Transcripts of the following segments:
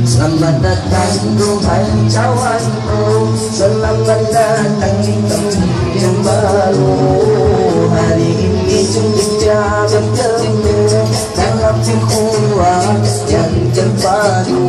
Selamat datang Tuhan cawanku, selamat datang di tempat yang baru. Hari ini kita bertemu dalam ukhuwah yang terpadu.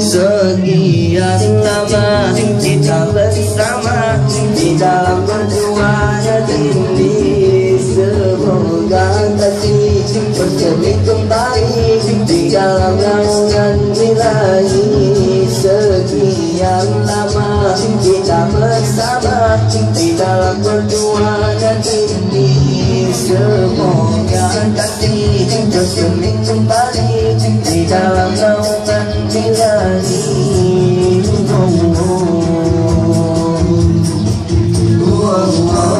Sekian lama kita bersama di dalam berdoa dan ini, semoga kasih bercermin kembali di dalam naungan ilahi. Sekian lama kita bersama di dalam berdoa dan ini, semoga kasih bercermin kembali di dalam naungan ilahi. Oh, oh, oh, oh.